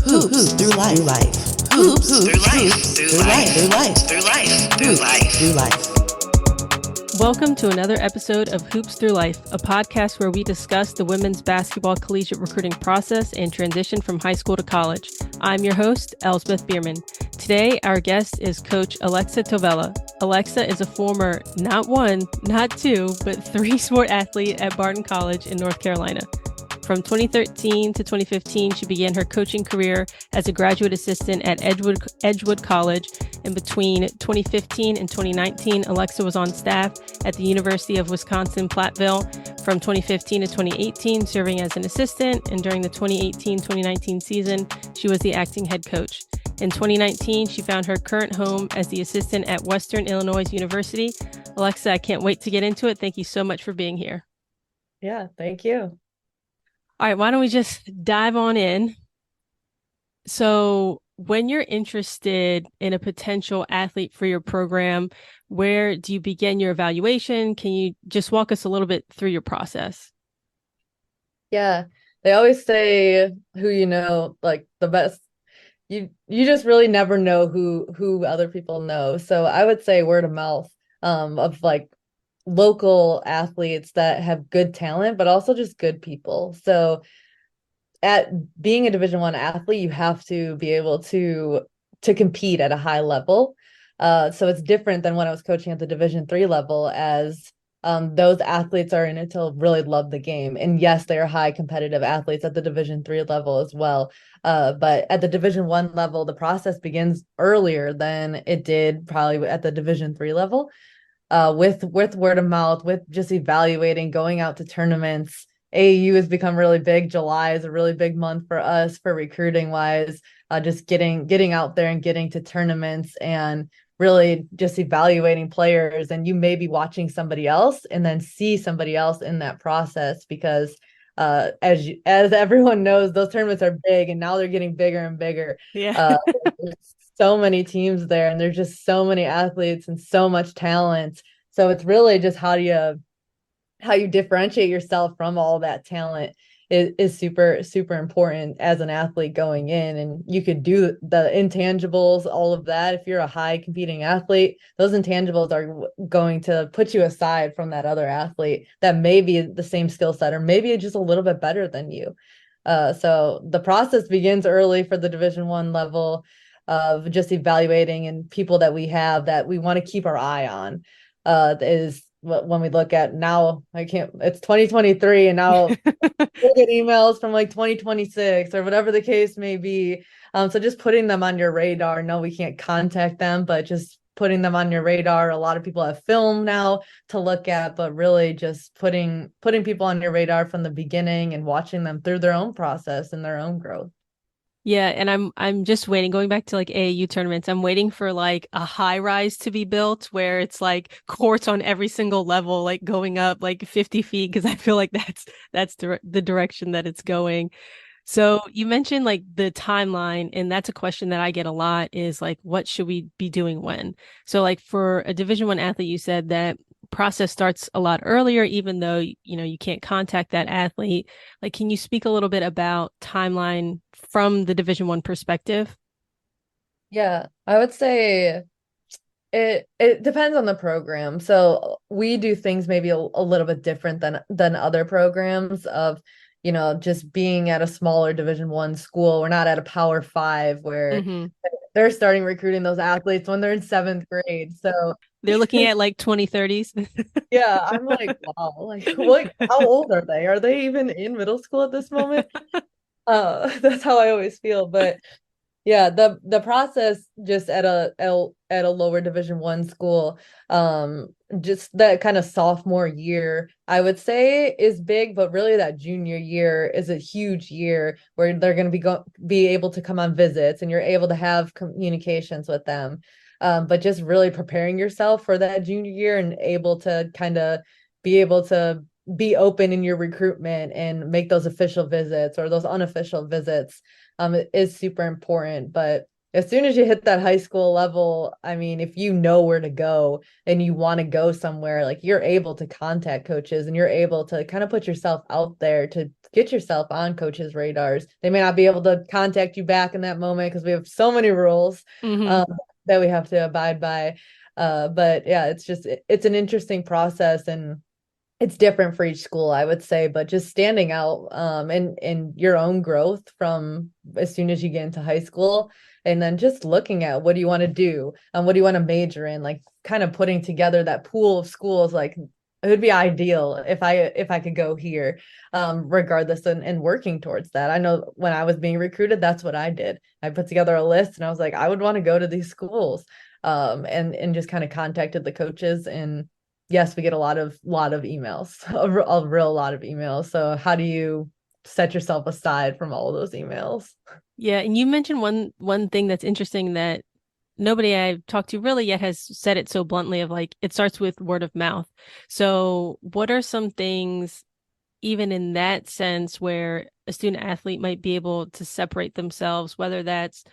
Hoops through life. Hoops through life. Welcome to another episode of Hoops Through Life, a podcast where we discuss the women's basketball collegiate recruiting process and transition from high school to college. I'm your host, Elsbeth Bierman. Today, our guest is Coach Alexa Tovella. Alexa is a former not one, not two, but three sport athlete at Barton College in North Carolina. From 2013 to 2015, she began her coaching career as a graduate assistant at Edgewood College. And between 2015 and 2019, Alexa was on staff at the University of Wisconsin-Platteville. From 2015 to 2018, serving as an assistant. And during the 2018-2019 season, she was the acting head coach. In 2019, she found her current home as the assistant at Western Illinois University. Alexa, I can't wait to get into it. Thank you so much for being here. Yeah, thank you. All right, why don't we just dive on in? So when you're interested in a potential athlete for your program, where do you begin your evaluation? Can you just walk us a little bit through your process? Yeah, they always say who you know, like the best. You just really never know who other people know. So I would say word of mouth of like local athletes that have good talent, but also just good people. So at being a Division I athlete, you have to be able to compete at a high level. So it's different than when I was coaching at the Division III level, as those athletes are in it to really love the game. And yes, they are high competitive athletes at the Division III level as well. But at the Division I level, the process begins earlier than it did probably at the Division III level. With word of mouth, with just evaluating, going out to tournaments. AAU has become really big. July is a really big month for us for recruiting wise, just getting out there and getting to tournaments and really just evaluating players. And you may be watching somebody else and then see somebody else in that process, because as everyone knows, those tournaments are big and now they're getting bigger and bigger. Yeah. So many teams there, and there's just so many athletes and so much talent. So it's really just how you differentiate yourself from all that talent is super, super important as an athlete going in. And you could do the intangibles, all of that. If you're a high competing athlete, those intangibles are going to put you aside from that other athlete that may be the same skill set or maybe just a little bit better than you. So the process begins early for the Division I level of just evaluating, and people that we have that we want to keep our eye on is when we look at now. It's 2023 and now we'll get emails from like 2026 or whatever the case may be. So just putting them on your radar. No, we can't contact them, but just putting them on your radar. A lot of people have film now to look at, but really just putting people on your radar from the beginning and watching them through their own process and their own growth. Yeah, and I'm just waiting, going back to like AAU tournaments, I'm waiting for like a high rise to be built where it's like courts on every single level, like going up like 50 feet, because I feel like that's the direction that it's going. So you mentioned like the timeline, and that's a question that I get a lot, is like, what should we be doing when? So like for a Division I athlete, you said that process starts a lot earlier, even though, you know, you can't contact that athlete. Like, can you speak a little bit about timeline from the Division I perspective? Yeah, I would say it depends on the program. So we do things maybe a little bit different than other programs of, you know, just being at a smaller Division I school. We're not at a Power 5 where they're starting recruiting those athletes when they're in 7th grade. So they're looking at like 2030s. yeah, I'm like, wow, like what, how old are they? Are they even in middle school at this moment? That's how I always feel. But yeah, the process just at a lower Division I school, just that kind of sophomore year, I would say is big, but really that junior year is a huge year where they're going to be able to come on visits and you're able to have communications with them. But just really preparing yourself for that junior year and able to kind of be able to be open in your recruitment and make those official visits or those unofficial visits is super important. But as soon as you hit that high school level, I mean, if you know where to go and you want to go somewhere, like you're able to contact coaches and you're able to kind of put yourself out there to get yourself on coaches' radars. They may not be able to contact you back in that moment because we have so many rules that we have to abide by. But yeah, it's an interesting process, and it's different for each school, I would say, but just standing out in your own growth from as soon as you get into high school, and then just looking at what do you want to do and what do you want to major in, like kind of putting together that pool of schools. Like it would be ideal if I could go here, regardless, and working towards that. I know when I was being recruited, that's what I did. I put together a list and I was like, I would want to go to these schools, and just kind of contacted the coaches. And yes, we get a lot of emails, a real lot of emails. So how do you set yourself aside from all of those emails? Yeah, and you mentioned one thing that's interesting that nobody I've talked to really yet has said it so bluntly, of like it starts with word of mouth. So what are some things, even in that sense, where a student athlete might be able to separate themselves, whether that's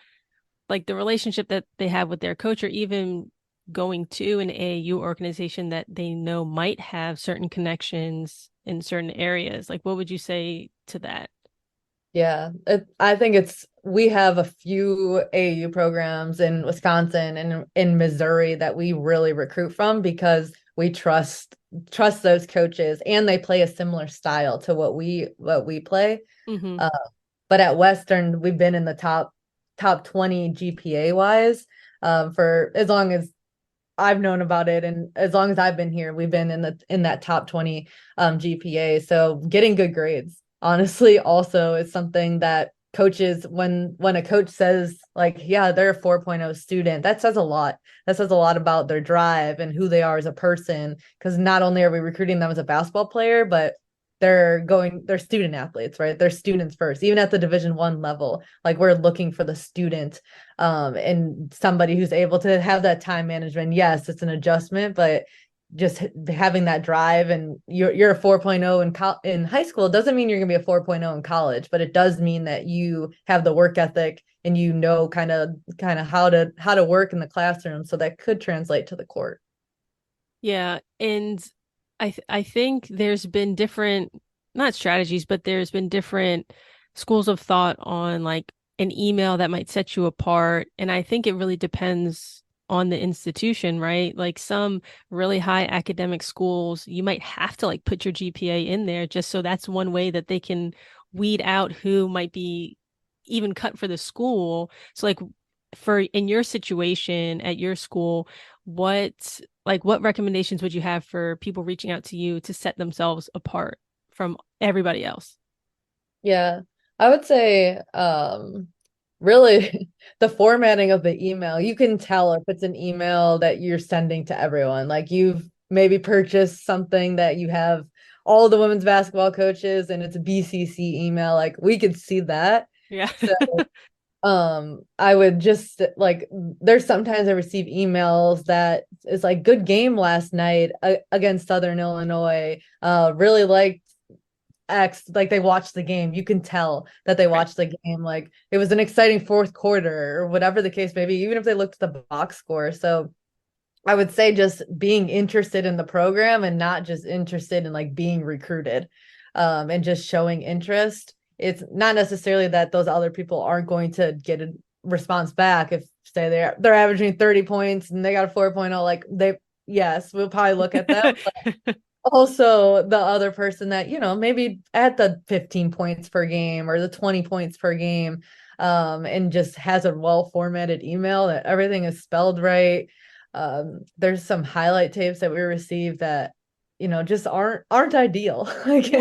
like the relationship that they have with their coach, or even going to an AAU organization that they know might have certain connections in certain areas? Like, what would you say to that? Yeah, I think we have a few AAU programs in Wisconsin and in Missouri that we really recruit from because we trust those coaches, and they play a similar style to what we play. Mm-hmm. But at Western, we've been in the top 20 GPA wise, for as long as I've known about it, and as long as I've been here, we've been in that top 20 GPA. So getting good grades, honestly, also is something that coaches, when a coach says like, yeah, they're a 4.0 student, that says a lot. That says a lot about their drive and who they are as a person. Because not only are we recruiting them as a basketball player, but they're student athletes, right? They're students first, even at the Division I level. Like we're looking for the student, and somebody who's able to have that time management. Yes, it's an adjustment, but just having that drive, and you're a 4.0 in high school doesn't mean you're going to be a 4.0 in college, but it does mean that you have the work ethic and you know kind of how to work in the classroom, so that could translate to the court. Yeah, and I think there's been different, not strategies, but there's been different schools of thought on like an email that might set you apart. And I think it really depends on the institution, right? Like some really high academic schools, you might have to like put your GPA in there just so that's one way that they can weed out who might be even cut for the school. So like for in your situation at your school, what recommendations would you have for people reaching out to you to set themselves apart from everybody else? Yeah, I would say, really the formatting of the email. You can tell if it's an email that you're sending to everyone. Like you've maybe purchased something that you have all the women's basketball coaches and it's a BCC email. Like we could see that. Yeah. So I would just like, there's sometimes I receive emails that is like, good game last night against Southern Illinois. Really liked X, like they watched the game. You can tell that they Right. watched the game. Like it was an exciting fourth quarter or whatever the case may be, even if they looked at the box score. So I would say just being interested in the program and not just interested in like being recruited, and just showing interest. It's not necessarily that those other people aren't going to get a response back if say they're averaging 30 points and they got a 4.0, like yes, we'll probably look at them. Also the other person that, maybe at the 15 points per game or the 20 points per game, and just has a well formatted email that everything is spelled right. There's some highlight tapes that we received that, just aren't ideal. Like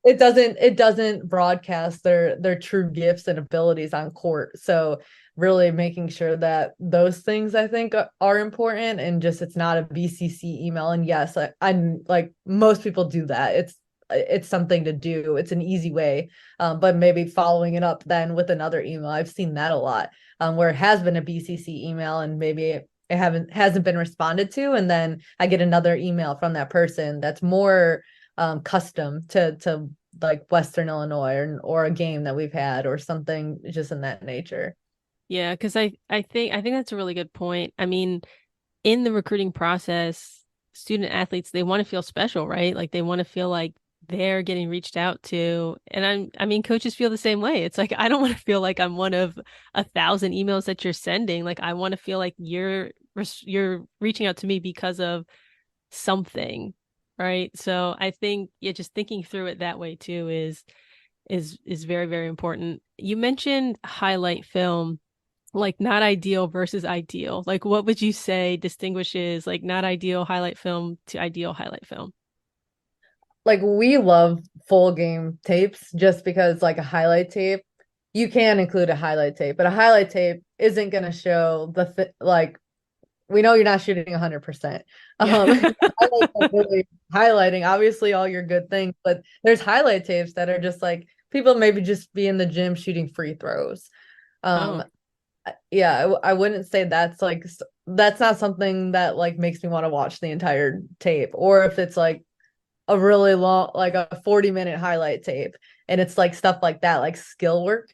it doesn't broadcast their true gifts and abilities on court. So really making sure that those things I think are important, and just it's not a BCC email. And yes, I'm like most people do that. It's something to do. It's an easy way, but maybe following it up then with another email. I've seen that a lot, where it has been a BCC email and maybe it hasn't been responded to, and then I get another email from that person that's more custom to like Western Illinois or a game that we've had or something just in that nature. Yeah, because I think that's a really good point. I mean, in the recruiting process, student athletes, they want to feel special, right? Like they want to feel like they're getting reached out to. And I mean, coaches feel the same way. It's like, I don't want to feel like I'm one of 1,000 emails that you're sending. Like, I want to feel like you're reaching out to me because of something, right? So I think, yeah, just thinking through it that way too is very, very important. You mentioned highlight film, like not ideal versus ideal. Like, what would you say distinguishes like not ideal highlight film to ideal highlight film? Like we love full game tapes just because like a highlight tape, you can include a highlight tape, but a highlight tape isn't going to show like we know you're not shooting 100%. Yeah. Highlights are really highlighting obviously all your good things, but there's highlight tapes that are just like people maybe just be in the gym shooting free throws. Um, Oh, yeah, I wouldn't say that's like that's not something that like makes me want to watch the entire tape. Or if it's like a really long, like a 40-minute highlight tape, and it's like stuff like that, like skill work.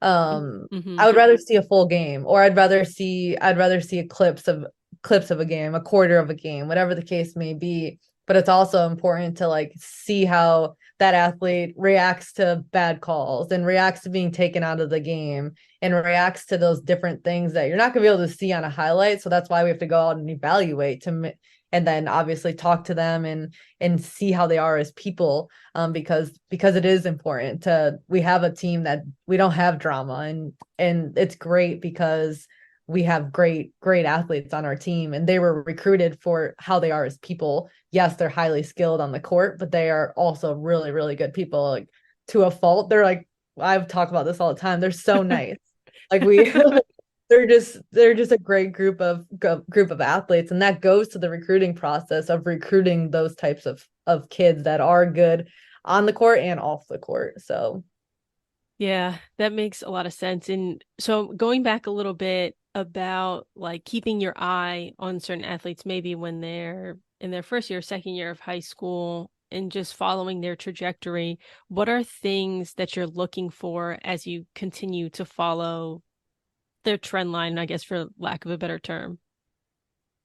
mm-hmm. I would rather see a full game, or I'd rather see clips of a game, a quarter of a game, whatever the case may be. But it's also important to like see how that athlete reacts to bad calls and reacts to being taken out of the game and reacts to those different things that you're not going to be able to see on a highlight. So that's why we have to go out and evaluate and then obviously talk to them and see how they are as people, because it is important to we have a team that we don't have drama, and it's great because we have great athletes on our team, and they were recruited for how they are as people. Yes, they're highly skilled on the court, but they are also really really good people, like to a fault. They're like, I've talked about this all the time, they're so nice. Like we they're just a great group of athletes, and that goes to the recruiting process of recruiting those types of kids that are good on the court and off the court. So Yeah, that makes a lot of sense. And so going back a little bit about like keeping your eye on certain athletes, maybe when they're in their first year, second year of high school, and just following their trajectory, what are things that you're looking for as you continue to follow their trend line, I guess, for lack of a better term?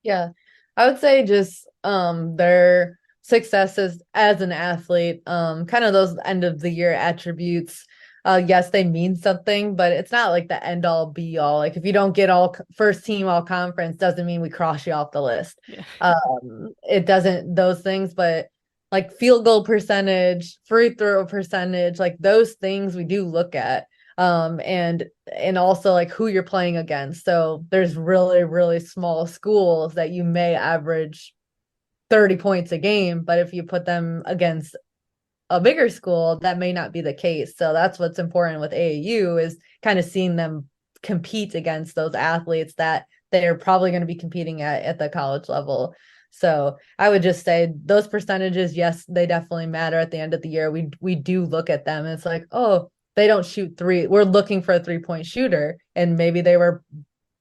yeah, I would say just their successes as an athlete, kind of those end of the year attributes. Yes, they mean something, but it's not like the end all be all. Like if you don't get all first team all conference, doesn't mean we cross you off the list. Yeah. It doesn't those things, but like field goal percentage, free throw percentage, like those things we do look at. And also like who you're playing against. So there's really really small schools that you may average 30 points a game, but if you put them against a bigger school, that may not be the case. So that's what's important with AAU is kind of seeing them compete against those athletes that they're probably going to be competing at the college level. So I would just say those percentages, yes, they definitely matter at the end of the year. We do look at them and it's like, oh, they don't shoot three. We're looking for a 3-point shooter, and maybe they were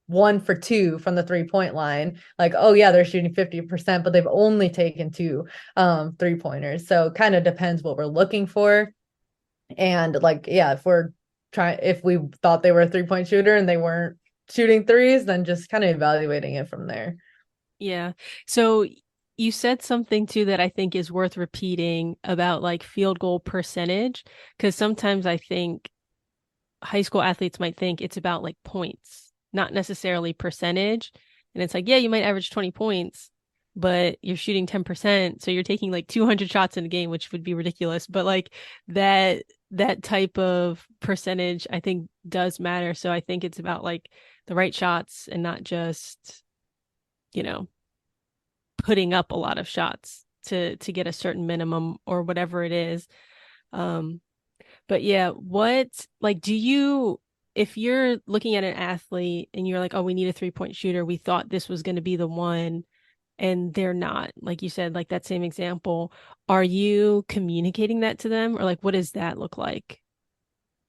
1 for 2 from the 3-point line. Like, oh yeah, they're shooting 50%, but they've only taken 2 3-pointers. So kind of depends what we're looking for. And like, yeah, if we thought they were a 3-point shooter and they weren't shooting threes, then just kind of evaluating it from there. Yeah. So you said something too that I think is worth repeating about like field goal percentage, because sometimes I think high school athletes might think it's about like points, not necessarily percentage. And it's like, yeah, you might average 20 points, but you're shooting 10%. So you're taking like 200 shots in a game, which would be ridiculous. But like that type of percentage, I think does matter. So I think it's about like the right shots and not just, you know, putting up a lot of shots to get a certain minimum or whatever it is. But yeah, what like do you if you're looking at an athlete and you're like, oh, we need a 3-point shooter, we thought this was going to be the one, and they're not, like you said, like that same example, are you communicating that to them, or like what does that look like?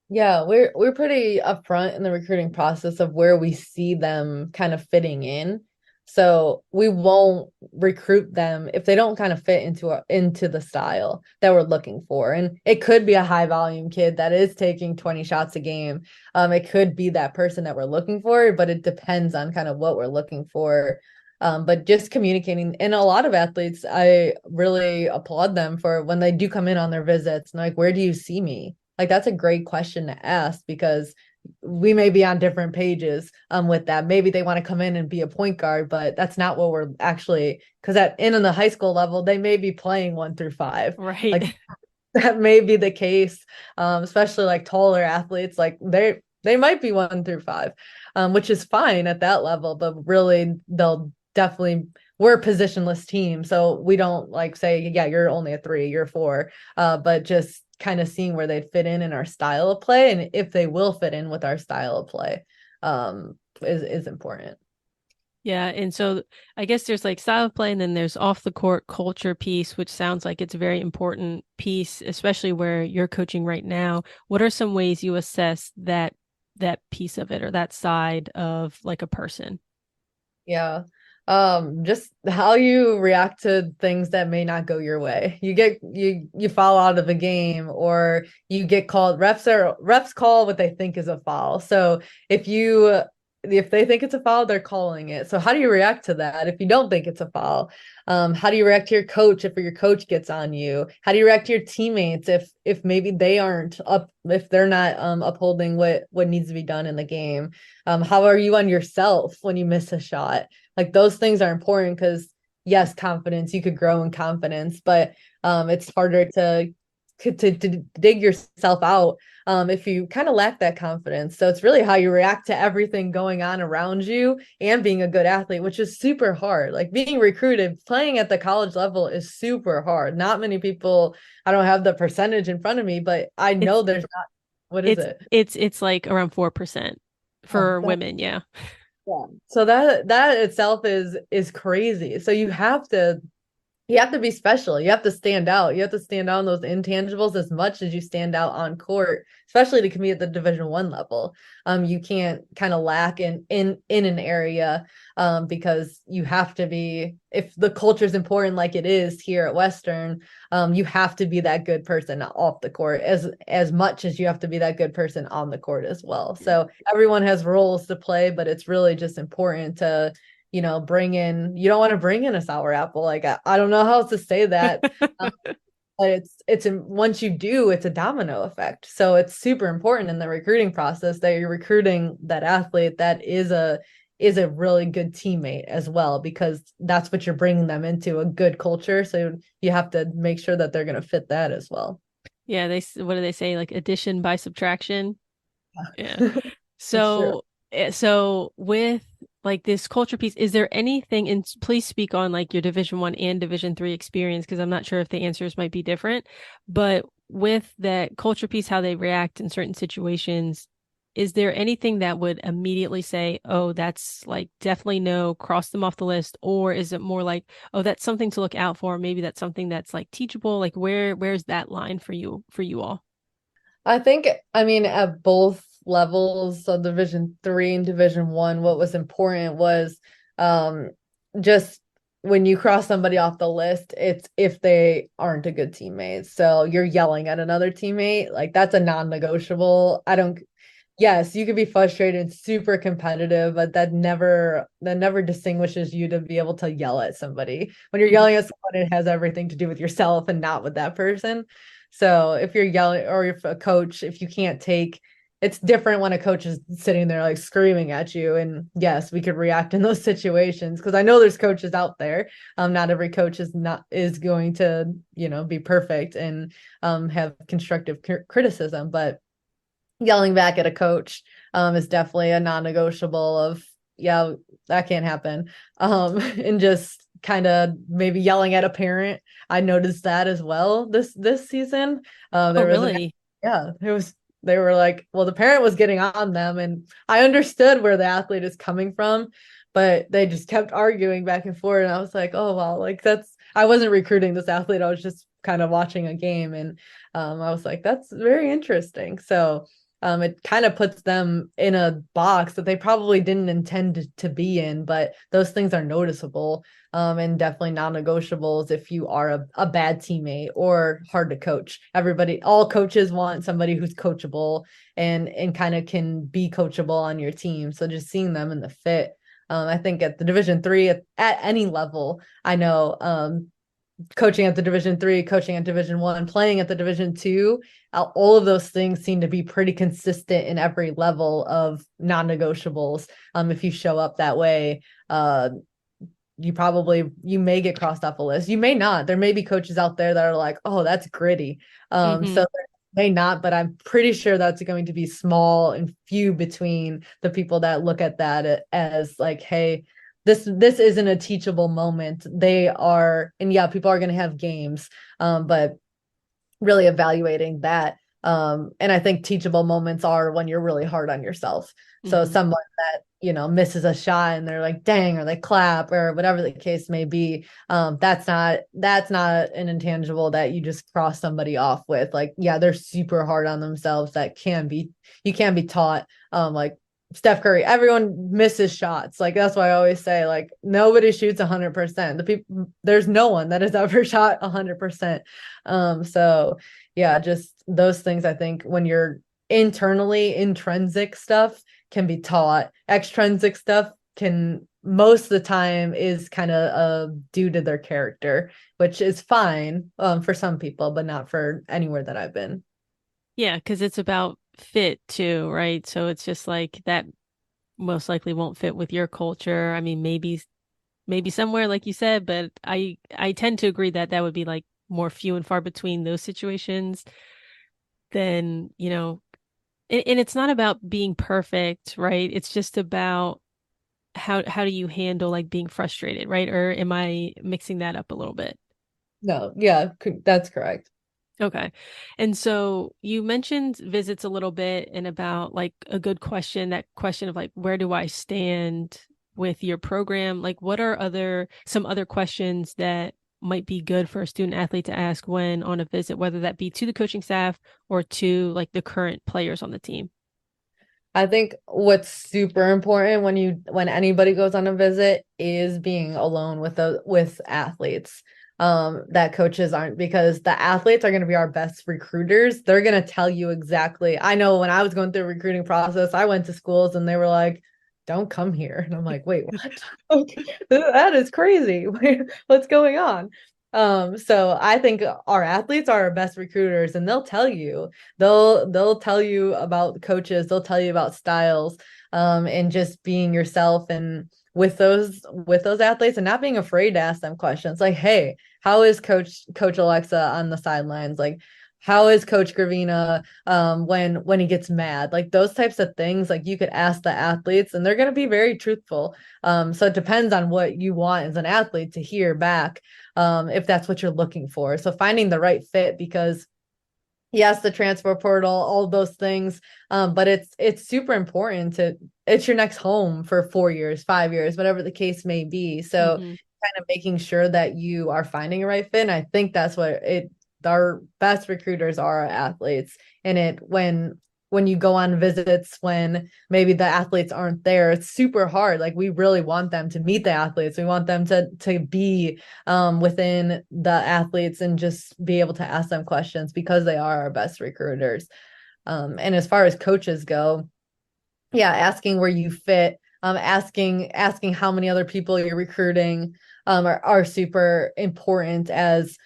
Yeah, we're pretty upfront in the recruiting process of where we see them kind of fitting in. So we won't recruit them if they don't kind of fit into the style that we're looking for. And it could be a high volume kid that is taking 20 shots a game. It could be that person that we're looking for, but it depends on kind of what we're looking for. But just communicating, and a lot of athletes, I really applaud them for when they do come in on their visits and like, where do you see me? Like, that's a great question to ask, because we may be on different pages with that. Maybe they want to come in and be a point guard, but that's not what we're actually, because in the high school level, they may be playing 1 through 5. Right. Like, that may be the case, especially like taller athletes, like they might be 1 through 5, which is fine at that level, but really we're a positionless team, so we don't like say, yeah, you're only a 3, you're 4, but just kind of seeing where they'd fit in our style of play, and if they will fit in with our style of play, is important. Yeah. And so I guess there's like style of play, and then there's off the court culture piece, which sounds like it's a very important piece, especially where you're coaching right now. What are some ways you assess that piece of it, or that side of like a person? Yeah. Just how you react to things that may not go your way. You foul out of a game, or you get called, refs call what they think is a foul. So if they think it's a foul, they're calling it. So how do you react to that if you don't think it's a foul? How do you react to your coach if your coach gets on you? How do you react to your teammates if maybe they aren't if they're not upholding what needs to be done in the game? How are you on yourself when you miss a shot? Like, those things are important, because yes, confidence, you could grow in confidence, but it's harder to dig yourself out if you kind of lack that confidence. So it's really how you react to everything going on around you, and being a good athlete, which is super hard. Like, being recruited, playing at the college level is super hard. Not many people, I don't have the percentage in front of me, but I know there's not, what is it? It's like around 4% for women. Yeah. Yeah. So that itself is crazy. So you have to be special. You have to stand out. You have to stand out on those intangibles as much as you stand out on court, especially to compete at the Division I level. You can't kind of lack in an area, because you have to be, if the culture is important like it is here at Western, you have to be that good person off the court as much as you have to be that good person on the court as well. So everyone has roles to play, but it's really just important to you don't want to bring in a sour apple. Like, I don't know how else to say that. But once you do, it's a domino effect. So it's super important in the recruiting process that you're recruiting that athlete that is a really good teammate as well, because that's what you're bringing them into, a good culture. So you have to make sure that they're going to fit that as well. Yeah. What do they say? Like addition by subtraction. Yeah. So with like this culture piece, is there anything, and please speak on like your Division I and Division III experience, because I'm not sure if the answers might be different, but with that culture piece, how they react in certain situations, is there anything that would immediately say, oh, that's like definitely no, cross them off the list? Or is it more like, oh, that's something to look out for? Maybe that's something that's like teachable. Like where's that line for you all? I mean, at both levels, so Division III and Division I, what was important was just when you cross somebody off the list, it's if they aren't a good teammate. So you're yelling at another teammate, like that's a non-negotiable. Yes, you could be frustrated, super competitive, but that never distinguishes you to be able to yell at somebody. When you're yelling at someone, it has everything to do with yourself and not with that person. So if you're yelling, or if a coach, if you can't take, it's different when a coach is sitting there like screaming at you. And yes, we could react in those situations, because I know there's coaches out there. Not every coach is going to, be perfect and have constructive criticism, but yelling back at a coach is definitely a non-negotiable of, yeah, that can't happen. And just kind of maybe yelling at a parent. I noticed that as well this season. There was really? they were like, well, the parent was getting on them, and I understood where the athlete is coming from, but they just kept arguing back and forth. And I was like, oh, wow, like I wasn't recruiting this athlete. I was just kind of watching a game. And I was like, that's very interesting. So it kind of puts them in a box that they probably didn't intend to be in, but those things are noticeable, and definitely non-negotiables if you are a bad teammate or hard to coach. All coaches want somebody who's coachable and kind of can be coachable on your team. So just seeing them in the fit I think at the Division III, at any level, I know coaching at the Division III, coaching at Division I, playing at the Division II, all of those things seem to be pretty consistent in every level of non-negotiables. If you show up that way, you may get crossed off a list. You may not. There may be coaches out there that are like, oh, that's gritty. So there may not, but I'm pretty sure that's going to be small and few between the people that look at that as like, hey, this isn't a teachable moment. They are, and yeah, people are going to have games, but really evaluating that. And I think teachable moments are when you're really hard on yourself. So someone that, misses a shot and they're like, dang, or they clap or whatever the case may be. That's not an intangible that you just cross somebody off with. Like, yeah, they're super hard on themselves. You can be taught, like Steph Curry, everyone misses shots. Like, that's why I always say, like, nobody shoots 100%. There's no one that has ever shot 100%. So yeah, just those things. I think when you're intrinsic stuff can be taught. Extrinsic stuff can most of the time is kind of due to their character, which is fine for some people, but not for anywhere that I've been. Yeah, because it's about fit too, right? So it's just like that most likely won't fit with your culture. I mean, maybe somewhere like you said, but I tend to agree that would be like more few and far between those situations than, and it's not about being perfect, right? It's just about how do you handle like being frustrated, right? Or am I mixing that up a little bit? No, yeah, that's correct. Okay. And so you mentioned visits a little bit and about like a good question, that question of like, where do I stand with your program? Like, what are some other questions that might be good for a student athlete to ask when on a visit, whether that be to the coaching staff or to like the current players on the team? I think what's super important when anybody goes on a visit is being alone with athletes. That coaches aren't, because the athletes are going to be our best recruiters. They're going to tell you exactly. I know when I was going through the recruiting process, I went to schools and they were like, don't come here. And I'm like, wait, what? Okay, that is crazy. What's going on? So I think our athletes are our best recruiters, and they'll tell you. They'll tell you about coaches, they'll tell you about styles, and just being yourself, and with those athletes, and not being afraid to ask them questions like, hey, how is Coach Alexa on the sidelines? Like, how is Coach Gravina when he gets mad? Like, those types of things, like, you could ask the athletes and they're going to be very truthful. So it depends on what you want as an athlete to hear back, if that's what you're looking for. So finding the right fit, because yes, the transfer portal, all those things, but it's super important it's your next home for 4 years, 5 years, whatever the case may be. So kind of making sure that you are finding a right fit. And I think that's what our best recruiters are, our athletes. And when you go on visits, when maybe the athletes aren't there, it's super hard. Like, we really want them to meet the athletes. We want them to be within the athletes and just be able to ask them questions, because they are our best recruiters. And as far as coaches go, yeah, asking where you fit, asking how many other people you're recruiting, are super important, as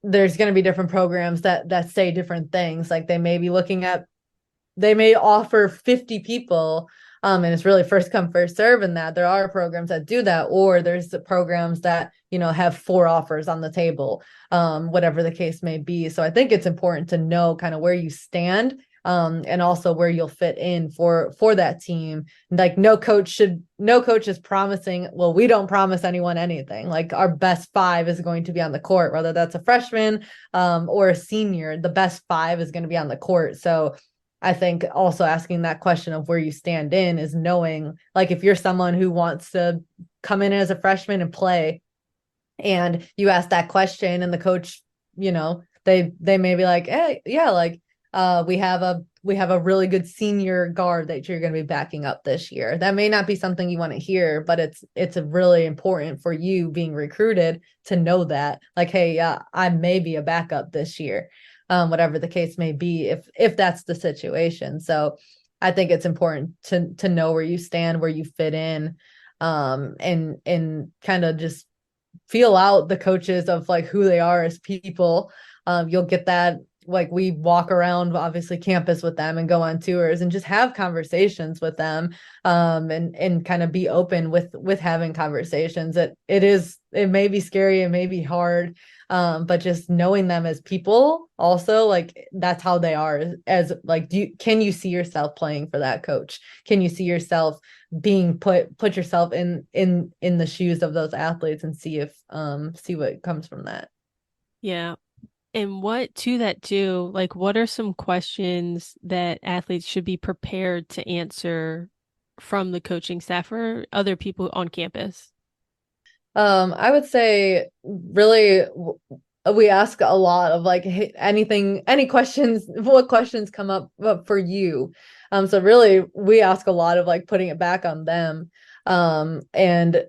there's going to be different programs that say different things. Like, they may offer 50 people, and it's really first come, first serve, and that there are programs that do that, or there's the programs that, have 4 offers on the table, whatever the case may be. So I think it's important to know kind of where you stand, and also where you'll fit in for that team. Like, no coach is promising, well, we don't promise anyone anything. Like, our best 5 is going to be on the court, whether that's a freshman or a senior. The best 5 is going to be on the court. So I think also asking that question of where you stand in is knowing, like, if you're someone who wants to come in as a freshman and play, and you ask that question, and the coach, they may be like, hey, yeah, like, we have a really good senior guard that you're going to be backing up this year. That may not be something you want to hear, but it's really important for you being recruited to know that, like, hey, yeah, I may be a backup this year, whatever the case may be, if that's the situation. So I think it's important to know where you stand, where you fit in, and kind of just feel out the coaches of like who they are as people. You'll get that, like, we walk around obviously campus with them and go on tours and just have conversations with them, and kind of be open with having conversations. It may be scary, it may be hard, but just knowing them as people also, like, that's how they are. As like, can you see yourself playing for that coach? Can you see yourself being put yourself in the shoes of those athletes and see what comes from that? Yeah. And what are some questions that athletes should be prepared to answer from the coaching staff or other people on campus? I would say really we ask a lot of like, hey, any questions, what questions come up for you? So really we ask a lot of like putting it back on them, and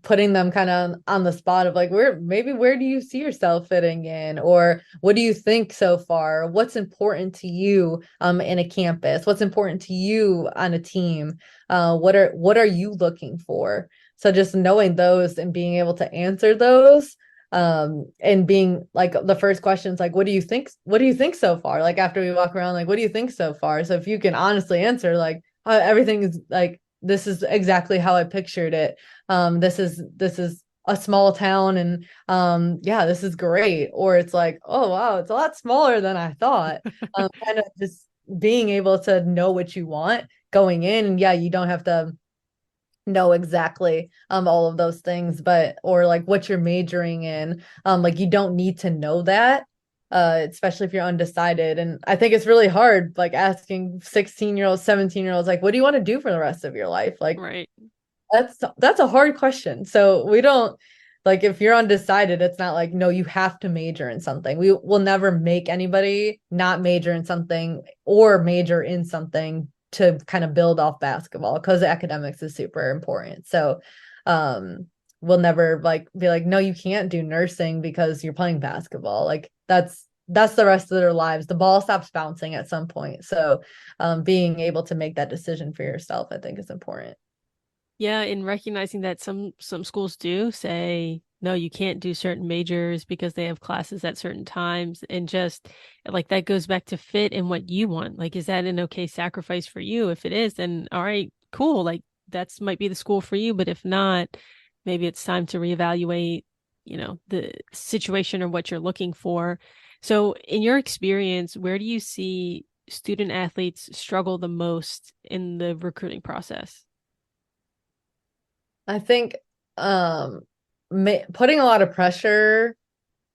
putting them kind of on the spot of like, where do you see yourself fitting in, or what do you think so far? What's important to you in a campus? What's important to you on a team? What are you looking for? So just knowing those and being able to answer those, and being like, the first question's like, what do you think so far? Like, after we walk around, like, what do you think so far? So if you can honestly answer like, everything is like, this is exactly how I pictured it. This is a small town, and yeah, this is great. Or it's like, oh wow, it's a lot smaller than I thought. Kind of just being able to know what you want going in. And yeah, you don't have to know exactly all of those things, but or like what you're majoring in. Like, you don't need to know that, especially if you're undecided. And I think it's really hard, like asking 16-year-olds, 17-year-olds, like, what do you want to do for the rest of your life? Like, Right. that's a hard question. So we don't, like, if you're undecided, it's not like, no, you have to major in something. We will never make anybody not major in something or major in something to kind of build off basketball, because academics is super important. So we'll never like be like, no, you can't do nursing because you're playing basketball. Like, that's the rest of their lives. The ball stops bouncing at some point. So being able to make that decision for yourself, I think, is important. Yeah, in recognizing that some schools do say, no, you can't do certain majors because they have classes at certain times, and just like that goes back to fit and what you want. Like, is that an okay sacrifice for you? If it is, then all right, cool. Like, that's might be the school for you, but if not, maybe it's time to reevaluate, the situation or what you're looking for. So in your experience, where do you see student athletes struggle the most in the recruiting process? I think putting a lot of pressure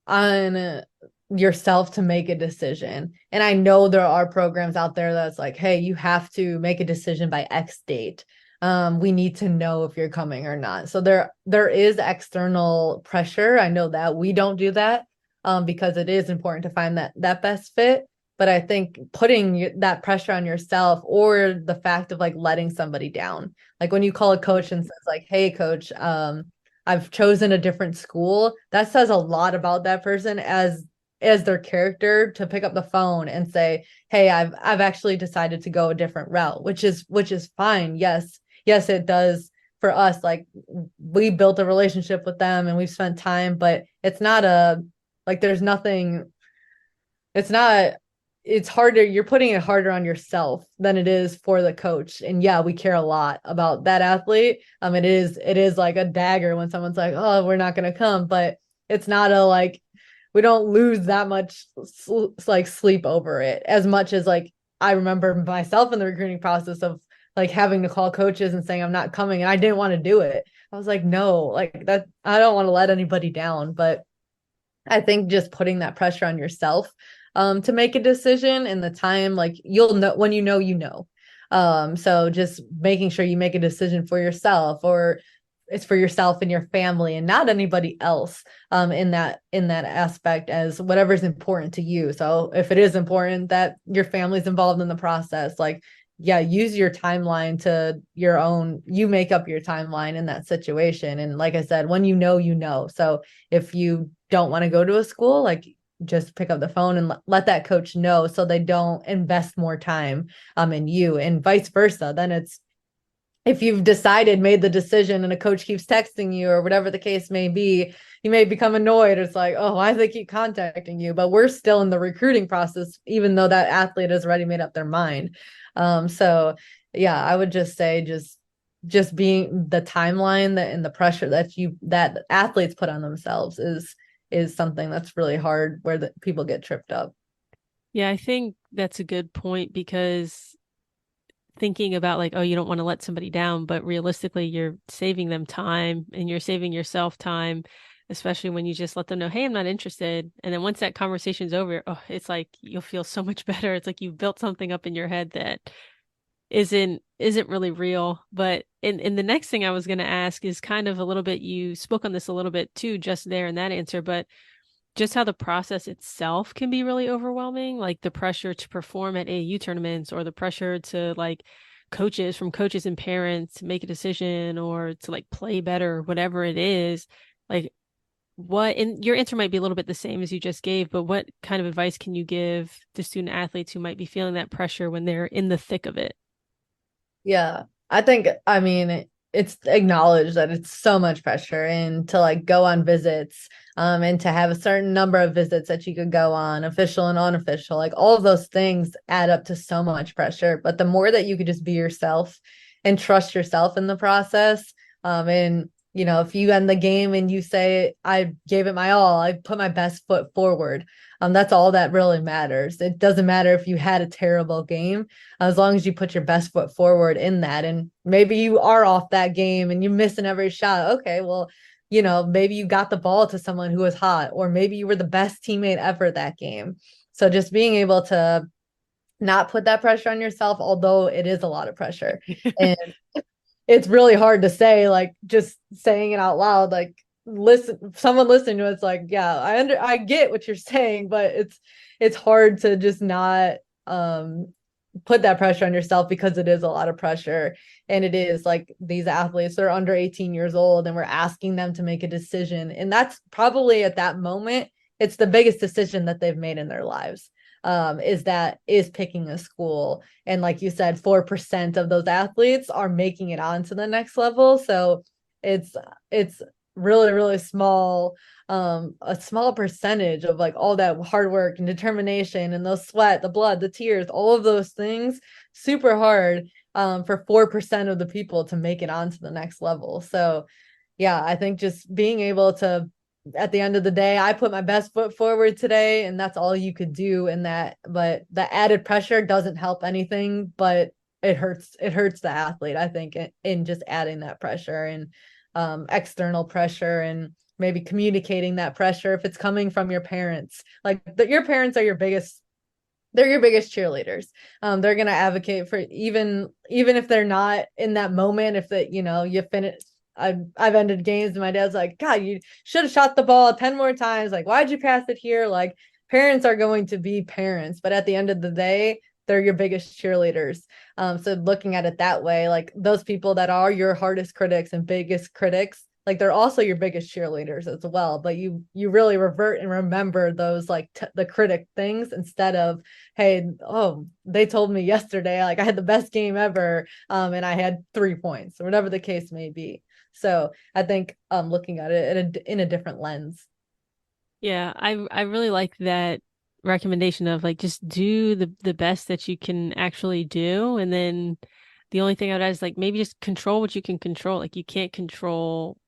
on yourself to make a decision. And I know there are programs out there that's like, hey, you have to make a decision by X date. We need to know if you're coming or not. So there is external pressure. I know that we don't do that, because it is important to find that best fit. But I think putting that pressure on yourself, or the fact of like letting somebody down, like when you call a coach and says like, hey coach, I've chosen a different school, that says a lot about that person as their character, to pick up the phone and say, hey, I've actually decided to go a different route, which is fine. Yes, it does. For us, like, we built a relationship with them and we've spent time, but it's not there's nothing, it's not, it's harder. You're putting it harder on yourself than it is for the coach. And yeah, we care a lot about that athlete. It is like a dagger when someone's like, oh, we're not going to come, but it's not a, like, we don't lose that much like sleep over it, as much as like I remember myself in the recruiting process of like having to call coaches and saying I'm not coming, and I didn't want to do it. I was like, no, like, that, I don't want to let anybody down. But I think just putting that pressure on yourself, to make a decision, and the time, like, you'll know when you know, so just making sure you make a decision for yourself, or it's for yourself and your family and not anybody else, in that aspect, as whatever's important to you. So if it is important that your family's involved in the process, like, yeah, use your timeline to your own, you make up your timeline in that situation. And like I said, when you know. So if you don't want to go to a school, like, just pick up the phone and let that coach know, so they don't invest more time in you, and vice versa. Then it's, if you've made the decision, and a coach keeps texting you or whatever the case may be, you may become annoyed. It's like, oh, why do they keep contacting you? But we're still in the recruiting process, even though that athlete has already made up their mind. So yeah, I would just say just being the timeline and the pressure that athletes put on themselves is something that's really hard, where the people get tripped up. Yeah, I think that's a good point, because thinking about like, oh, you don't want to let somebody down, but realistically, you're saving them time and you're saving yourself time, especially when you just let them know, hey, I'm not interested. And then once that conversation's over, oh, it's like you'll feel so much better. It's like you've built something up in your head that isn't really real. But in the next thing I was going to ask is kind of a little bit, you spoke on this a little bit too, just there in that answer, but just how the process itself can be really overwhelming, like the pressure to perform at AAU tournaments, or the pressure to like coaches and parents to make a decision, or to like play better, whatever it is. Like, what, and your answer might be a little bit the same as you just gave, but what kind of advice can you give to student athletes who might be feeling that pressure when they're in the thick of it? Yeah, I mean, it's acknowledged that it's so much pressure, and to like go on visits, and to have a certain number of visits that you could go on, official and unofficial, like all of those things add up to so much pressure. But the more that you could just be yourself and trust yourself in the process, and if you end the game and you say, I gave it my all, I put my best foot forward, that's all that really matters. It doesn't matter if you had a terrible game, as long as you put your best foot forward in that. And maybe you are off that game and you're missing every shot. Okay, well, maybe you got the ball to someone who was hot, or maybe you were the best teammate ever that game. So just being able to not put that pressure on yourself, although it is a lot of pressure. And it's really hard to say, like just saying it out loud, like someone listening to it's like, yeah, I get what you're saying, but it's hard to just not put that pressure on yourself, because it is a lot of pressure. And it is like, these athletes are under 18 years old, and we're asking them to make a decision, and that's probably at that moment it's the biggest decision that they've made in their lives, is picking a school. And like you said, 4% of those athletes are making it on to the next level. So it's really, really small, a small percentage of like all that hard work and determination and those sweat, the blood, the tears, all of those things, super hard, for 4% of the people to make it on to the next level. So yeah, I think just being able to, at the end of the day, I put my best foot forward today, and that's all you could do in that. But the added pressure doesn't help anything, but it hurts the athlete, I think, in just adding that pressure, and external pressure, and maybe communicating that pressure if it's coming from your parents. Like your parents are they're your biggest cheerleaders. They're going to advocate for, even if they're not in that moment, if that, you finish. I've ended games and my dad's like, God, you should have shot the ball 10 more times. Like, why'd you pass it here? Like, parents are going to be parents, but at the end of the day, they're your biggest cheerleaders. So looking at it that way, like those people that are your hardest critics and biggest critics, like they're also your biggest cheerleaders as well. But you really revert and remember those, like the critic things, instead of, hey, oh, they told me yesterday, like I had the best game ever, and I had 3 points, or whatever the case may be. So I think looking at it in a different lens. Yeah, I really like that recommendation of like, just do the best that you can actually do. And then the only thing I would add is like, maybe just control what you can control. Like, you can't control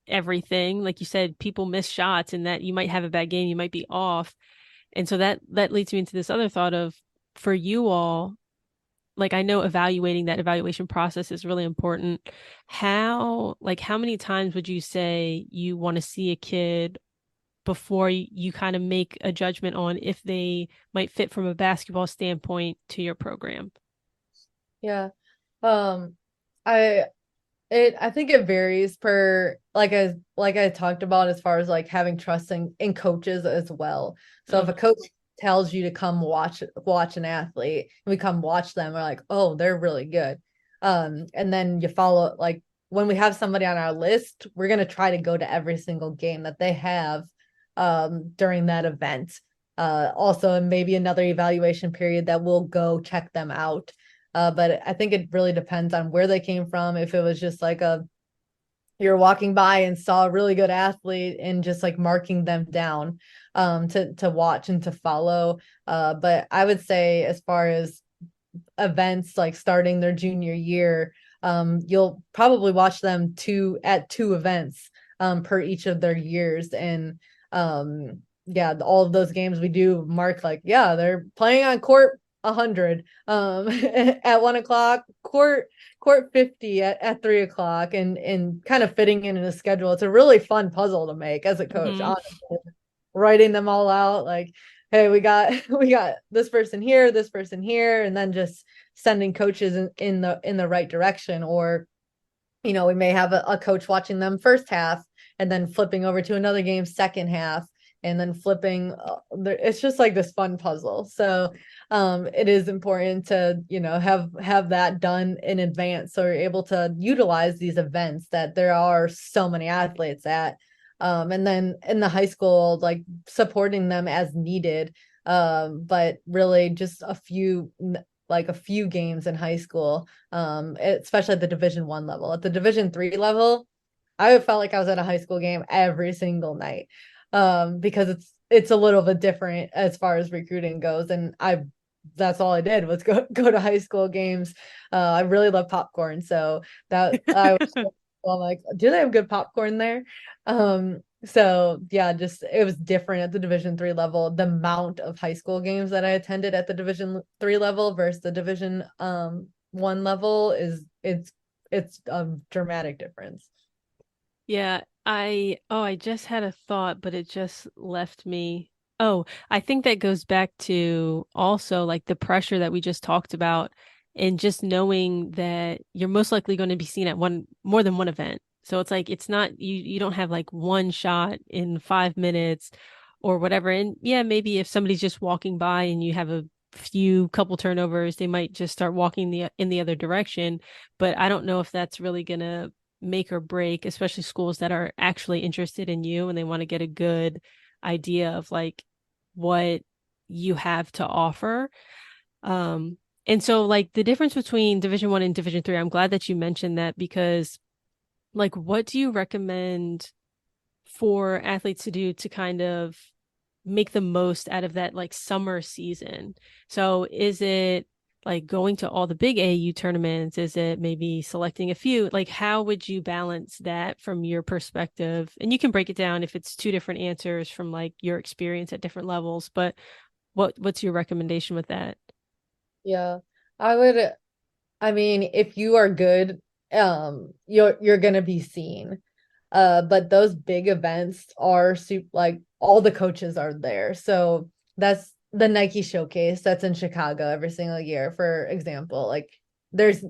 everything. Like you said, people miss shots, and that you might have a bad game, you might be off. And so that leads me into this other thought of, for you all, like, I know evaluating that evaluation process is really important. How many times would you say you want to see a kid before you kind of make a judgment on if they might fit from a basketball standpoint to your program? Yeah. Um, I think it varies per, like I talked about, as far as like having trust in coaches as well. So if a coach tells you to come watch an athlete, and we come watch them, we're like, oh, they're really good. And then you follow, like when we have somebody on our list, we're going to try to go to every single game that they have during that event. Also, and maybe another evaluation period that we'll go check them out. But I think it really depends on where they came from. If it was just like you're walking by and saw a really good athlete and just like marking them down to watch and to follow. But I would say as far as events like starting their junior year, you'll probably watch them at two events per each of their years. And yeah, all of those games we do mark like, yeah, they're playing on court 100 at 1 o'clock, court 50 at 3 o'clock, and kind of fitting in a schedule. It's a really fun puzzle to make as a coach, honestly, writing them all out like, hey, we got this person here, and then just sending coaches in the right direction. Or we may have a coach watching them first half and then flipping over to another game second half, and then flipping. It's just like this fun puzzle. So it is important to have that done in advance, so you're able to utilize these events that there are so many athletes at. And then in the high school, like supporting them as needed. But really just a few games in high school, especially at the Division I level. At the Division III level, I felt like I was at a high school game every single night, because it's a little bit different as far as recruiting goes. And that's all I did was go to high school games. I really love popcorn, so that I was I'm like, do they have good popcorn there? So yeah, just it was different at the Division III level. The amount of high school games that I attended at the Division III level versus the Division I level it's a dramatic difference. Yeah, I just had a thought, but it just left me. Oh, I think that goes back to also like the pressure that we just talked about, and just knowing that you're most likely going to be seen at more than one event. So it's like it's not you don't have like one shot in 5 minutes or whatever. And yeah, maybe if somebody's just walking by and you have a few couple turnovers, they might just start walking in the other direction. But I don't know if that's really gonna make or break, especially schools that are actually interested in you and they want to get a good idea of like what you have to offer. And so like the difference between Division I and Division III, I'm glad that you mentioned that, because like what do you recommend for athletes to do to kind of make the most out of that like summer season? So is it like going to all the big AU tournaments? Is it maybe selecting a few? Like how would you balance that from your perspective? And you can break it down if it's two different answers from like your experience at different levels, but what's your recommendation with that? Yeah, I mean, if you are good, you're gonna be seen. But those big events are super, like all the coaches are there. So that's the Nike Showcase that's in Chicago every single year, for example. Like there's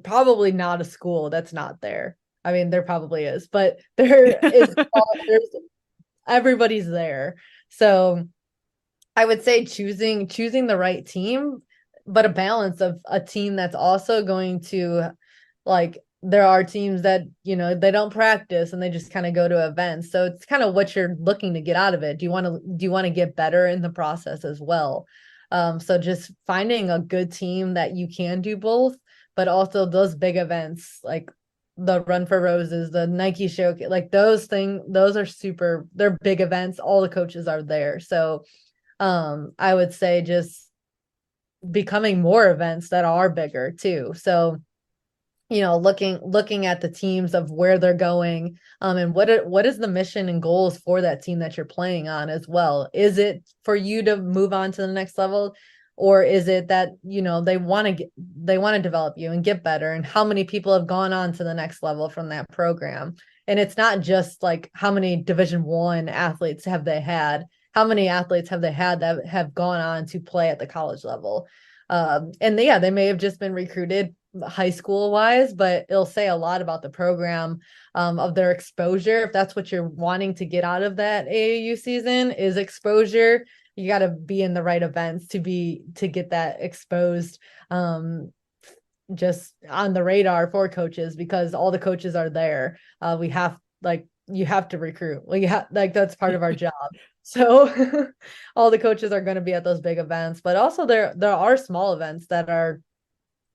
probably not a school that's not there. I mean, there probably is, but there's everybody's there. So I would say choosing the right team, but a balance of a team that's also going to, like, there are teams that, they don't practice and they just kind of go to events. So it's kind of what you're looking to get out of it. Do you want to get better in the process as well? So just finding a good team that you can do both, but also those big events like the Run for Roses, the Nike Showcase, like those are they're big events. All the coaches are there. So I would say just becoming more events that are bigger too. So looking at the teams of where they're going, and what is the mission and goals for that team that you're playing on as well. Is it for you to move on to the next level, or is it that they want to develop you and get better, and how many people have gone on to the next level from that program? And it's not just like how many Division I athletes have they had, how many athletes have they had that have gone on to play at the college level. And they may have just been recruited high school wise, but it'll say a lot about the program, of their exposure. If that's what you're wanting to get out of that AAU season is exposure, you got to be in the right events to get that exposed, just on the radar for coaches, because all the coaches are there. We have, like, you have to recruit. Well, you have like that's part of our job. So all the coaches are going to be at those big events, but also there are small events that are.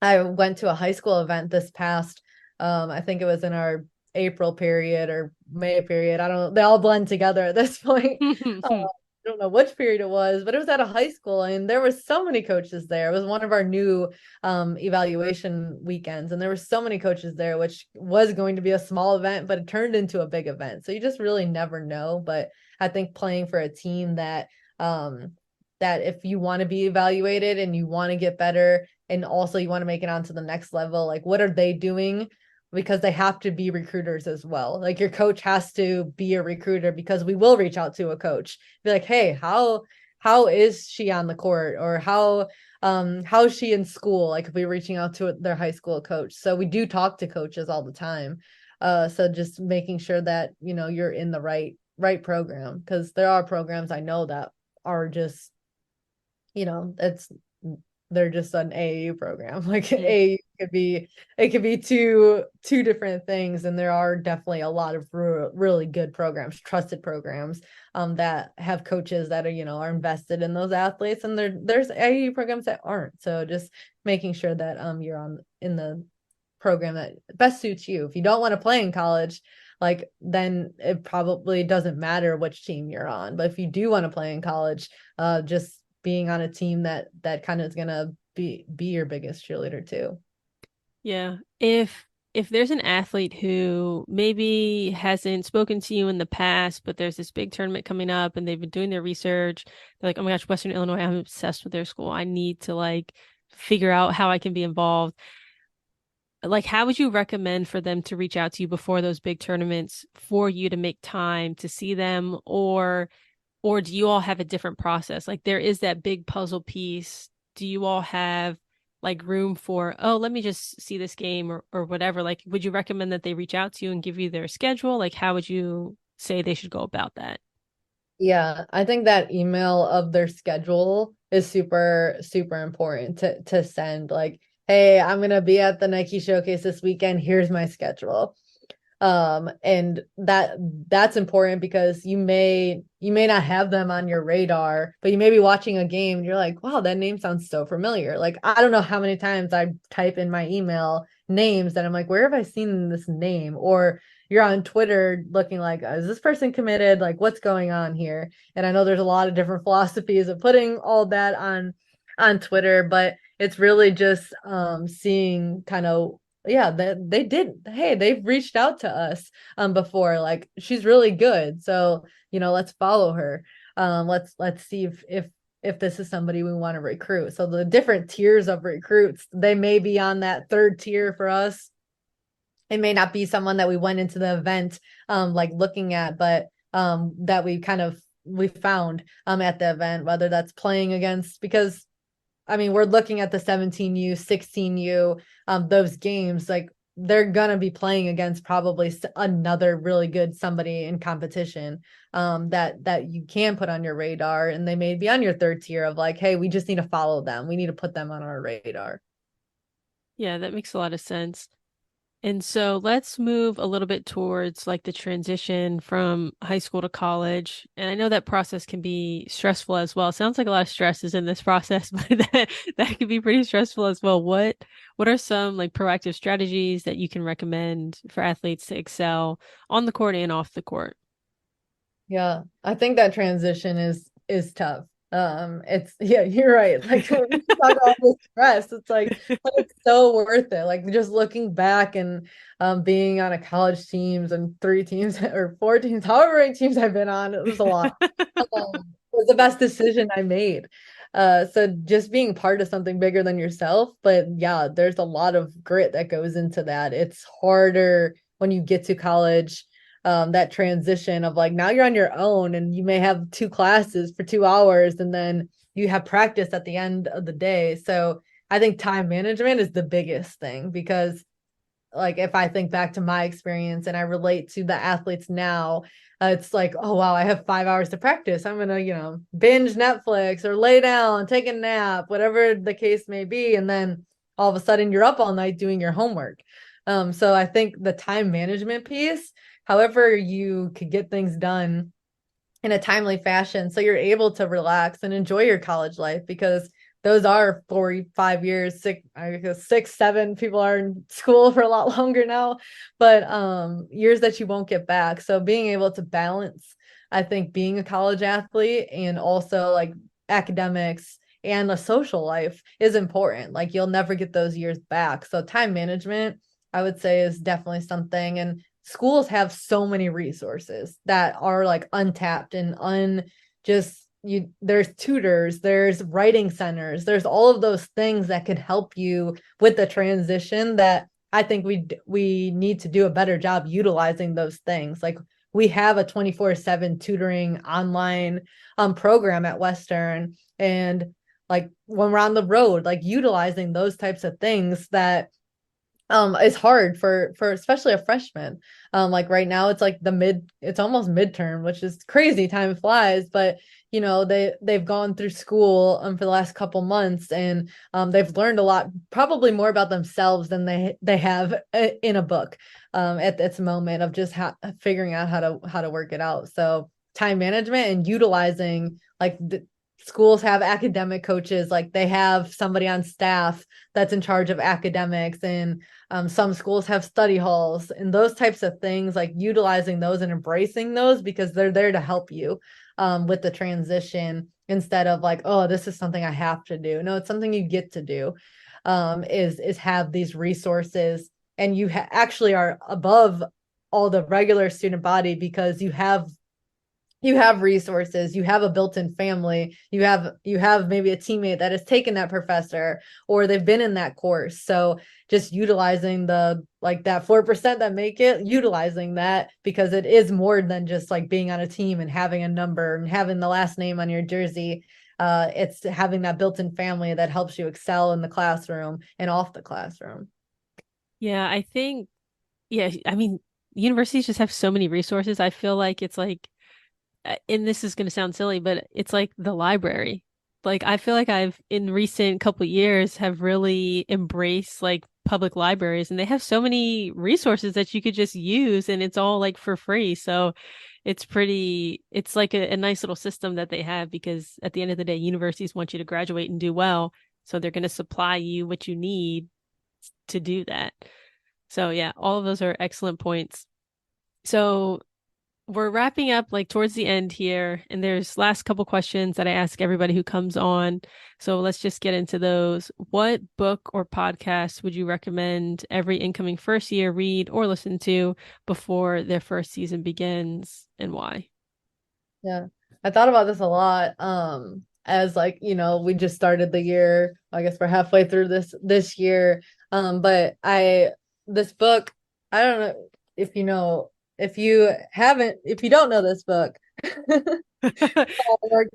I went to a high school event this past, I think it was in our April period or May period. I don't know. They all blend together at this point. I don't know which period it was, but it was at a high school and there were so many coaches there. It was one of our new evaluation weekends and there were so many coaches there, which was going to be a small event, but it turned into a big event. So you just really never know. But I think playing for a team that that if you want to be evaluated and you want to get better and also you want to make it onto the next level, like what are they doing? Because they have to be recruiters as well. Like your coach has to be a recruiter because we will reach out to a coach, be like, hey, how is she on the court, or how's she in school? Like if we're reaching out to their high school coach. So we do talk to coaches all the time. So just making sure that, you know, you're in the right program, because there are programs I know that are just, you know, they're just an AAU program. Like AAU could be, it could be two different things. And there are definitely a lot of really good programs, trusted programs, that have coaches that are, you know, are invested in those athletes. And there's AAU programs that aren't. So just making sure that you're in the program that best suits you. If you don't want to play in college, like then it probably doesn't matter which team you're on. But if you do want to play in college, just being on a team that kind of is going to be your biggest cheerleader too. Yeah. If there's an athlete who maybe hasn't spoken to you in the past, but there's this big tournament coming up and they've been doing their research, they're like, oh my gosh, Western Illinois, I'm obsessed with their school. I need to like figure out how I can be involved. Like, how would you recommend for them to reach out to you before those big tournaments for you to make time to see them? Or do you all have a different process? Like there is that big puzzle piece. Do you all have like room for, oh, let me just see this game or whatever? Like, would you recommend that they reach out to you and give you their schedule? Like, how would you say they should go about that? Yeah, I think that email of their schedule is super, super important to send. Like, hey, I'm gonna be at the Nike Showcase this weekend. Here's my schedule. And that's important because you may not have them on your radar, but you may be watching a game and you're like, wow, that name sounds so familiar. Like I don't know how many times I type in my email names that I'm like, where have I seen this name? Or you're on Twitter looking like, is this person committed? Like what's going on here? And I know there's a lot of different philosophies of putting all that on Twitter, but it's really just seeing kind of, yeah, they did. Hey, they've reached out to us before. Like she's really good. So, you know, let's follow her. Let's see if this is somebody we want to recruit. So the different tiers of recruits, they may be on that third tier for us. It may not be someone that we went into the event like looking at, but that we found at the event, whether that's playing against, because I mean, we're looking at the 17U, 16U, those games, like they're going to be playing against probably another really good somebody in competition that you can put on your radar. And they may be on your third tier of like, hey, we just need to follow them. We need to put them on our radar. Yeah, that makes a lot of sense. And so let's move a little bit towards like the transition from high school to college. And I know that process can be stressful as well. It sounds like a lot of stress is in this process, but that could be pretty stressful as well. What are some like proactive strategies that you can recommend for athletes to excel on the court and off the court? Yeah, I think that transition is tough. It's yeah, you're right. Like when you talk about the stress, it's like, but it's so worth it. Like just looking back and being on a college teams and 3 teams or 4 teams, however many teams I've been on, it was a lot. It was the best decision I made. So just being part of something bigger than yourself, but yeah, there's a lot of grit that goes into that. It's harder when you get to college, that transition of like now you're on your own and you may have 2 classes for 2 hours and then you have practice at the end of the day. So I think time management is the biggest thing, because like if I think back to my experience and I relate to the athletes now, it's like, oh wow, I have 5 hours to practice. I'm gonna, you know, binge Netflix or lay down, take a nap, whatever the case may be, and then all of a sudden you're up all night doing your homework. So I think the time management piece however you could get things done in a timely fashion so you're able to relax and enjoy your college life, because those are 4, 5 years, I guess 6, 7, people are in school for a lot longer now, but years that you won't get back. So being able to balance, I think, being a college athlete and also like academics and a social life is important. Like you'll never get those years back. So time management, I would say, is definitely something. And schools have so many resources that are like untapped and there's tutors, there's writing centers, there's all of those things that could help you with the transition, that I think we need to do a better job utilizing those things. Like we have a 24/7 tutoring online program at Western, and like when we're on the road, like utilizing those types of things that is hard for especially a freshman. Like right now it's like it's almost midterm, which is crazy, time flies, but you know, they've gone through school for the last couple months, and they've learned a lot, probably more about themselves than they have in a book at this moment of just figuring out how to work it out. So time management and utilizing, like schools have academic coaches, like they have somebody on staff that's in charge of academics, and some schools have study halls and those types of things, like utilizing those and embracing those, because they're there to help you with the transition, instead of like, oh, this is something I have to do. No, it's something you get to do, is have these resources, and you actually are above all the regular student body, because you have resources, you have a built-in family, you have maybe a teammate that has taken that professor or they've been in that course. So just utilizing that 4% that make it, utilizing that, because it is more than just like being on a team and having a number and having the last name on your jersey. It's having that built-in family that helps you excel in the classroom and off the classroom. Yeah, I think, I mean, universities just have so many resources. I feel like it's like, and this is going to sound silly, but it's like the library. Like I feel like I've in recent couple years have really embraced like public libraries, and they have so many resources that you could just use, and it's all like for free. So it's like a nice little system that they have, because at the end of the day, universities want you to graduate and do well. So they're going to supply you what you need to do that. So yeah, all of those are excellent points. So we're wrapping up like towards the end here, and there's last couple questions that I ask everybody who comes on. So let's just get into those. What book or podcast would you recommend every incoming first year read or listen to before their first season begins, and why? Yeah, I thought about this a lot. As like, you know, we just started the year. I guess we're halfway through this year. But this book, I don't know if you know, if you don't know this book.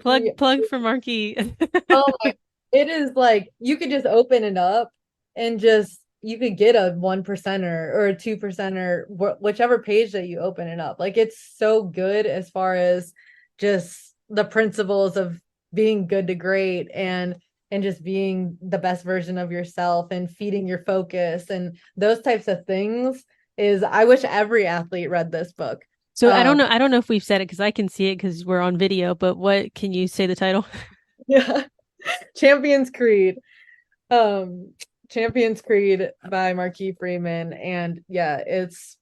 Plug for Marquis. Oh my, it is like you could just open it up and you could get a 1%er or a 2%er, whichever page that you open it up. Like it's so good as far as just the principles of being good to great, and just being the best version of yourself and feeding your focus and those types of things. I wish every athlete read this book. So I don't know if we've said it, because I can see it because we're on video, but what can you say the title? Yeah. Champions Creed. Champions Creed by Marquis Freeman. And yeah, it's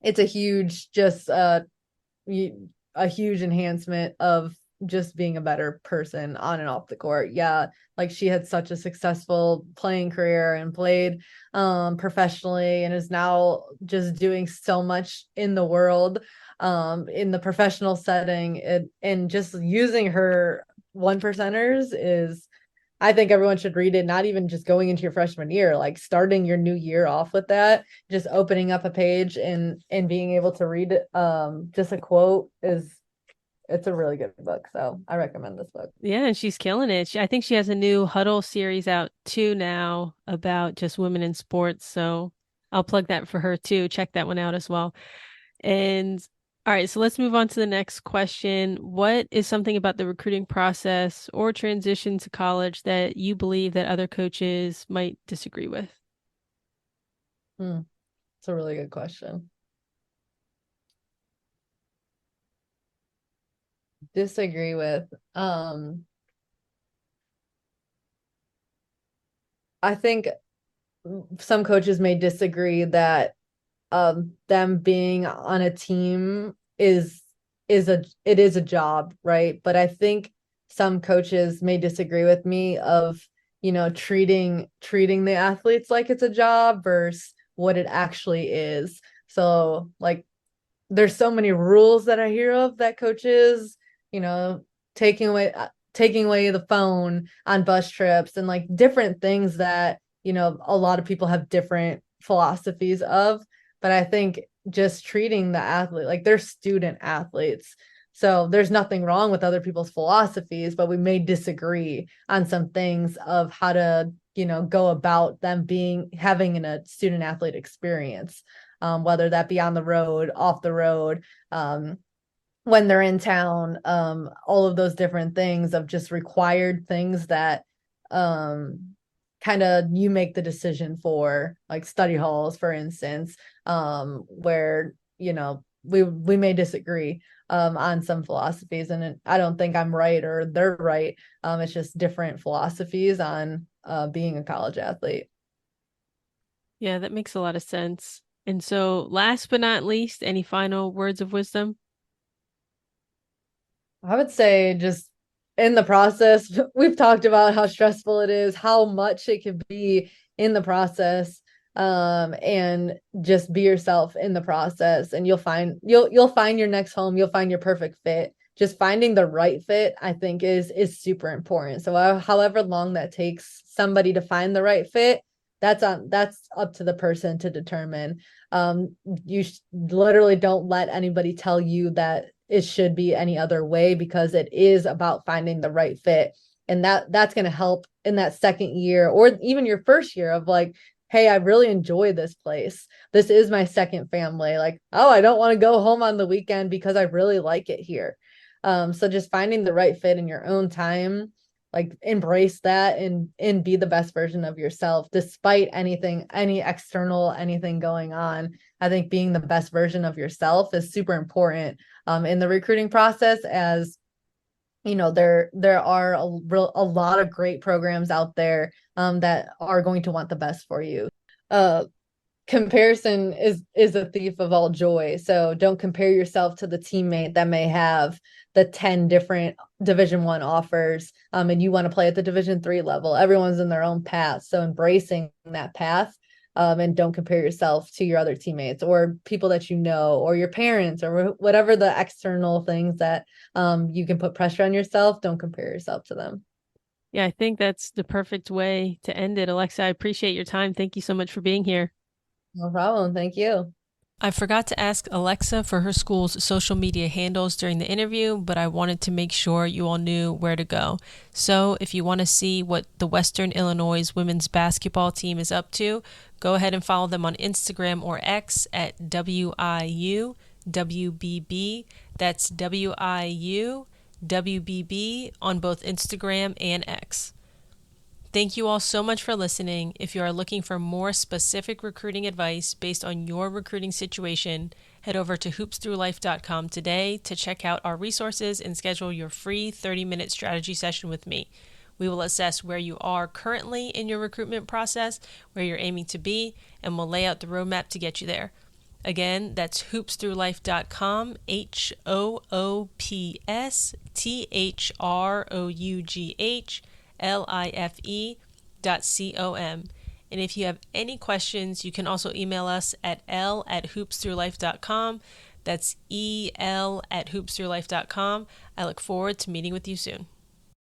a huge, just a huge enhancement of just being a better person on and off the court. Yeah, like she had such a successful playing career and played professionally, and is now just doing so much in the world in the professional setting, and just using her 1%ers is, I think everyone should read it, not even just going into your freshman year, like starting your new year off with that, just opening up a page and being able to read just a quote it's a really good book. So I recommend this book. Yeah, and she's killing it. I think she has a new Huddle series out too now about just women in sports. So I'll plug that for her too. Check that one out as well. And all right, so let's move on to the next question. What is something about the recruiting process or transition to college that you believe that other coaches might disagree with? It's a really good question. disagree with. I think some coaches may disagree that them being on a team is a job, right? But I think some coaches may disagree with me of, treating the athletes like it's a job versus what it actually is. So like there's so many rules that I hear of that coaches, you know, taking away the phone on bus trips and like different things that, a lot of people have different philosophies of. But I think just treating the athlete like they're student athletes. So there's nothing wrong with other people's philosophies, but we may disagree on some things of how to, go about them having a student athlete experience, whether that be on the road, off the road, when they're in town, all of those different things of just required things that kind of you make the decision for, like study halls, for instance, where, we may disagree on some philosophies, and I don't think I'm right or they're right. It's just different philosophies on being a college athlete. Yeah, that makes a lot of sense. And so, last but not least, any final words of wisdom? I would say just in the process, we've talked about how stressful it is, how much it can be in the process, and just be yourself in the process, and you'll find your next home, you'll find your perfect fit. Just finding the right fit, I think, is super important. So however long that takes somebody to find the right fit, that's up to the person to determine. You literally don't let anybody tell you that it should be any other way, because it is about finding the right fit. And that's going to help in that second year or even your first year of like, hey, I really enjoy this place. This is my second family. Like, oh, I don't want to go home on the weekend because I really like it here. So just finding the right fit in your own time, like embrace that and be the best version of yourself despite any external anything going on. I think being the best version of yourself is super important in the recruiting process, as there are a lot of great programs out there that are going to want the best for you. Comparison is a thief of all joy. So don't compare yourself to the teammate that may have the 10 different Division I offers, and you want to play at the Division III level. Everyone's in their own path. So embracing that path, and don't compare yourself to your other teammates or people that or your parents or whatever the external things that you can put pressure on yourself. Don't compare yourself to them. Yeah, I think that's the perfect way to end it. Alexa, I appreciate your time. Thank you so much for being here. No problem. Thank you. I forgot to ask Alexa for her school's social media handles during the interview, but I wanted to make sure you all knew where to go. So if you want to see what the Western Illinois women's basketball team is up to, go ahead and follow them on Instagram or X at WIUWBB. That's WIUWBB on both Instagram and X. Thank you all so much for listening. If you are looking for more specific recruiting advice based on your recruiting situation, head over to hoopsthroughlife.com today to check out our resources and schedule your free 30-minute strategy session with me. We will assess where you are currently in your recruitment process, where you're aiming to be, and we'll lay out the roadmap to get you there. Again, that's hoopsthroughlife.com, HOOPSTHROUGHLIFE.com. And if you have any questions, you can also email us at l@hoopsthroughlife.com. That's EL@hoopsthroughlife.com. I look forward to meeting with you soon.